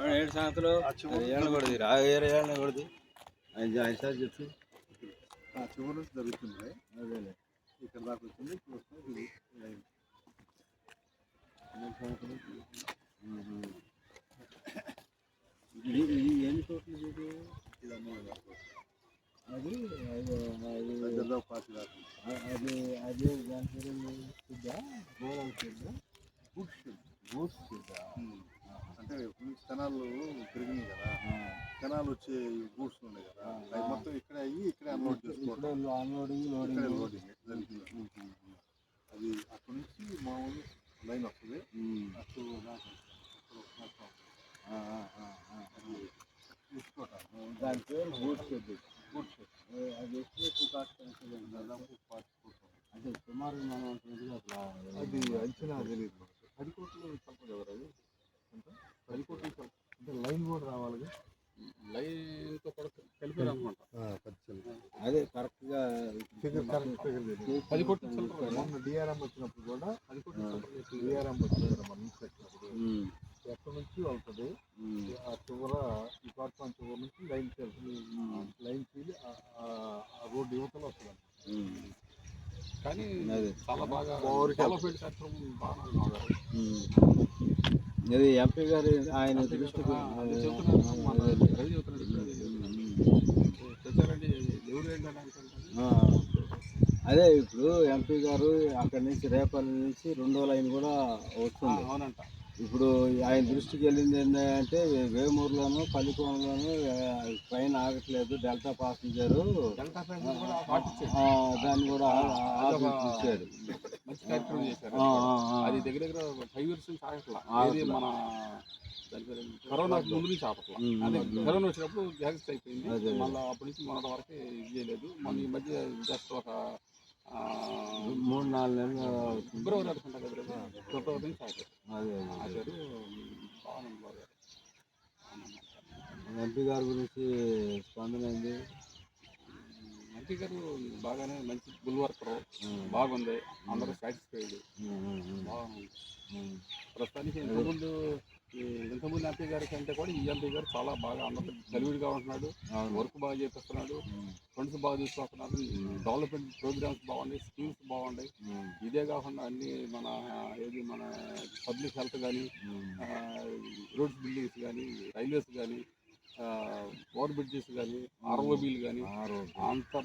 ఏడు సంగతులు ఏళ్ళని కొడది రాగేరే ఏళ్ళని కొడది ఆయన సార్ చెప్పి చివరి నుంచి జరుగుతుంది అదేలే ఇక్కడ దాకా వచ్చింది ఇప్పుడు వస్తుంది ఇది ఎన్ని చోట్ల ఇది ఇది అది పార్టీ అది అదే దాని గోడల గూడ్స్ అంటే కెనాలు పెరిగినాయి కదా కెనాలు వచ్చే గూడ్స్ ఉన్నాయి కదా అవి మొత్తం ఇక్కడే అయ్యి ఇక్కడే అన్లోడ్ చేసుకోవడం అన్లోడింగ్ లోడింగ్ జరిగింది అది అక్కడి నుంచి మామూలు లైన్ వస్తుంది అటు దాని పేరు గూడ్స్ గూడ్స్ అది ఎక్కువ కాస్ట్ దాదాపు 40 అంటే సుమారు మనం అట్లా అది అంచనా తెలియదు 10 కోట్లు తప్పదు ఎవరు అది అంటే 10 కోట్లు అంటే లైన్ కూడా రావాలి లైన్తో కూడా కలిపారు అనుకుంటా అదే కరెక్ట్గా ఫిగర్ 10 కోట్లు మొన్న డిఆర్ఎం వచ్చినప్పుడు కూడా 10 కోట్లు డిఆర్ఎం వచ్చినప్పుడు మన నుంచి వచ్చినప్పుడు ఎక్కడి నుంచి వెళ్తుంది ఆ చివర డిపార్ట్మెంట్ చివరి నుంచి లైన్ వెళ్తుంది లైన్ తీసి ఆ రోడ్డు యువతలో వస్తుంది కానీ చాలా బాగా డెవలప్మెంట్ సెక్టర్ బాగా ఇది ఎంపీ గారు ఆయన దృష్టికి అదే ఇప్పుడు ఎంపీ గారు అక్కడి నుంచి రేపల్లి నుంచి 2వ లైన్ కూడా వస్తుంది అవునంట ఇప్పుడు ఆయన దృష్టికి వెళ్ళింది ఏంటంటే వేమూరులోను పల్లికోనలోను ట్రైన్ ఆగట్లేదు డెల్టా ప్యాసింజర్ దాన్ని కూడా ఇచ్చారు అది దగ్గర దగ్గర 5 years నుంచి ఆగట్లేదు మన కరోనా ముందు నుంచి ఆపట్లేదు అదే కరోనా వచ్చినప్పుడు గ్యాస్ అయిపోయింది మళ్ళీ అప్పటి నుంచి మొన్నటి వరకు ఇది చేయలేదు మన ఈ మధ్య జస్ట్ ఒక 3-4 నెలలు ఫిబ్రవరి అనుకుంటా కదా ఫిబ్రవరి నుంచి అదే ఆచారు బాగుంది ఎంపీ గారి గురించి స్పందన అయింది ఎంపీ గారు బాగానే మంచి ఫుల్ వర్కర్ బాగుంది అందరూ సాటిస్ఫైడ్ బాగుంది ప్రస్తుతానికి ఇంతకుముందు ఎంపీ గారి కంటే కూడా ఈ ఎంపీ గారు చాలా బాగా అందరూ కలివిడిగా ఉంటున్నాడు వర్క్ బాగా చేపిస్తున్నాడు ఫండ్స్ బాగా తీసుకొస్తున్నాడు డెవలప్మెంట్ ప్రోగ్రామ్స్ బాగున్నాయి స్కీమ్స్ బాగున్నాయి ఇదే కాకుండా అన్ని మన పబ్లిక్ హెల్త్ కానీ రోడ్స్ బిల్డింగ్స్ కానీ రైల్వేస్ కానీ ఓవర్ బ్రిడ్జెస్ కానీ ఆర్ఓబీలు కానీ అంతా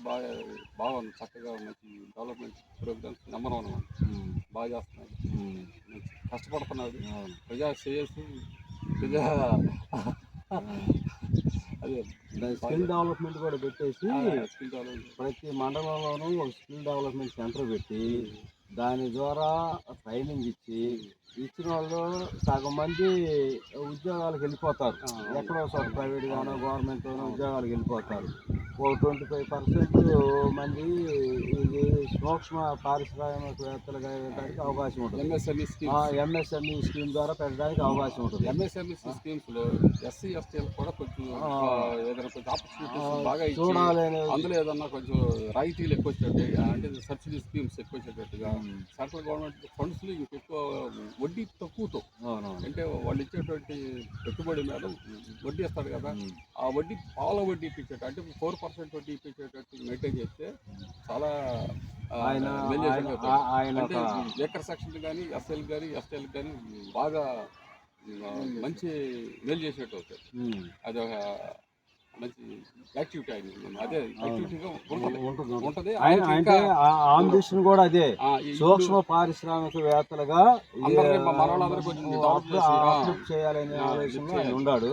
బాగుంది చక్కగా మంచి డెవలప్మెంట్ ప్రోగ్రామ్స్ నెంబర్ 1 బాగా చేస్తున్నాడు కష్టపడుతున్నాడు ప్రజా శ్రేయస్సు ప్రజా అదే స్కిల్ డెవలప్మెంట్ కూడా పెట్టేసి స్కిల్ డెవలప్మెంట్ ప్రతి మండలంలోనూ ఒక స్కిల్ డెవలప్మెంట్ సెంటర్ పెట్టి దాని ద్వారా ట్రైనింగ్ ఇచ్చిన వాళ్ళు సగం మంది ఉద్యోగాలకు వెళ్ళిపోతారు ఎక్కడో చోట ప్రైవేట్ గానో గవర్నమెంట్ ఉద్యోగాలకు వెళ్ళిపోతారు ఒక 25% మంది ఇది సూక్ష్మ పారిశ్రామికవేత్తలుగా వెళ్ళడానికి అవకాశం ఉంటుంది ఎంఎస్ఎంఈ స్కీమ్ ద్వారా పెట్టడానికి అవకాశం ఉంటుంది ఎంఎస్ఎంఈ స్కీమ్స్లో ఎస్సీ ఎస్టీలకు కూడా కొంచెం ఏదైనా కొంచెం ఆపర్చునిటీస్ బాగా చూడాలి అందులో ఏదన్నా కొంచెం రాయితీలు ఎక్కువ వచ్చేటట్టు అంటే సబ్సిడీ స్కీమ్స్ ఎక్కువ వచ్చేటట్టుగా సెంట్రల్ గవర్నమెంట్ ఫండ్స్లో ఇంకెక్కువ వడ్డీ తక్కువతో అంటే వాళ్ళు ఇచ్చేటువంటి పెట్టుబడి మీద వడ్డీ ఇస్తాడు కదా ఆ వడ్డీ పాల వడ్డీ ఇప్పించేట అంటే 4% వడ్డీ ఇప్పించేటట్టు మెయింటైన్ చేస్తే చాలా అంటే ఏకర్ సెక్షన్ కానీ ఎస్ఎల్ కానీ ఎస్ఎల్ కానీ బాగా మంచి మేలు చేసేట్టు అవుతుంది అది ఒక మంచి యాక్టివిటీ అదే యాక్టివిటీగా ఉంటుంది అంటే ఆంబిషన్ కూడా అదే సూక్ష్మ పారిశ్రామికవేత్తలుగా చేయాలనే ఆలోచన ఉన్నాడు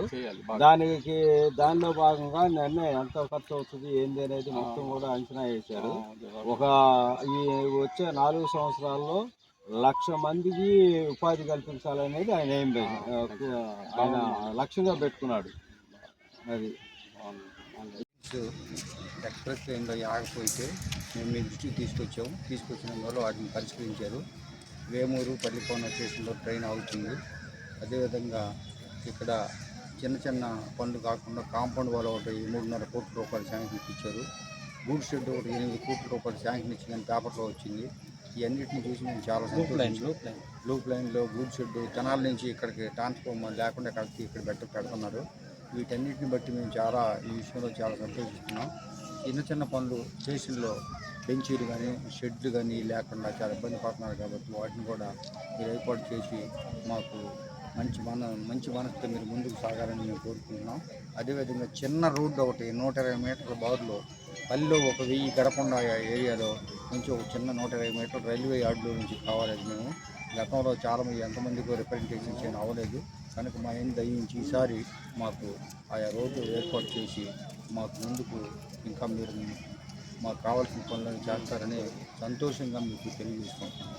దానిలో భాగంగా నిర్ణయం ఎంత ఖర్చు అవుతుంది ఏంది అనేది మొత్తం కూడా అంచనా వేశారు ఒక ఈ వచ్చే 4 సంవత్సరాల్లో 1,00,000 మందికి ఉపాధి కల్పించాలనేది ఆయన ఆయన లక్ష్యంగా పెట్టుకున్నాడు అది ఎక్స్ప్రెస్ ట్రైన్లో ఆగపోతే మేము మీ దృష్టికి తీసుకొచ్చిన వాళ్ళు వాటిని పరిష్కరించారు వేమూరు పల్లికోన స్టేషన్లో ట్రైన్ ఆగుతుంది అదేవిధంగా ఇక్కడ చిన్న చిన్న పనులు కాకుండా కాంపౌండ్ వాల్ ఒకటి 3.5 కోట్ల రూపాయలు శాంక్షన్ ఇప్పించారు. గూడ్ షెడ్ ఒకటి 8 కోట్ల రూపాయలు శాంక్షన్ ఇచ్చిందని పేపర్లో వచ్చింది. ఇవన్నిటిని చూసి మేము చాలా సంతోషించాం. లూప్ లైన్లో గూడ్ షెడ్ తెనాల నుంచి ఇక్కడికి ట్రాన్స్ఫార్మర్ లేకుండా ఇక్కడ పెడుతున్నారు. వీటన్నిటిని బట్టి మేము చాలా ఈ విషయంలో చాలా సంతోషిస్తున్నాం. చిన్న చిన్న పనులు స్టేషన్లో బెంచీలు కానీ షెడ్లు కానీ లేకుండా చాలా ఇబ్బంది పడుతున్నారు కాబట్టి వాటిని కూడా మీరు ఏర్పాటు చేసి మాకు మంచి మనసుతో మీరు ముందుకు సాగాలని మేము కోరుకుంటున్నాం. అదేవిధంగా చిన్న రోడ్డు ఒకటి 120 మీటర్ల బారులో పల్లెలో ఒక 1000 గడపండ ఏరియాలో నుంచి ఒక చిన్న 120 మీటర్ల రైల్వే యార్డులో నుంచి కావాలని మేము గతంలో చాలామంది ఎంతమందికి రిప్రజెంటేషన్ చేయడం అవ్వలేదు కనుక మా ఏం దయించి ఈసారి మాకు ఆయా రోడ్డు ఏర్పాటు చేసి మాకు ముందుకు ఇంకా మీరు మాకు కావాల్సిన పనులను చేస్తారని సంతోషంగా మీకు తెలియజేసుకుంటున్నాం.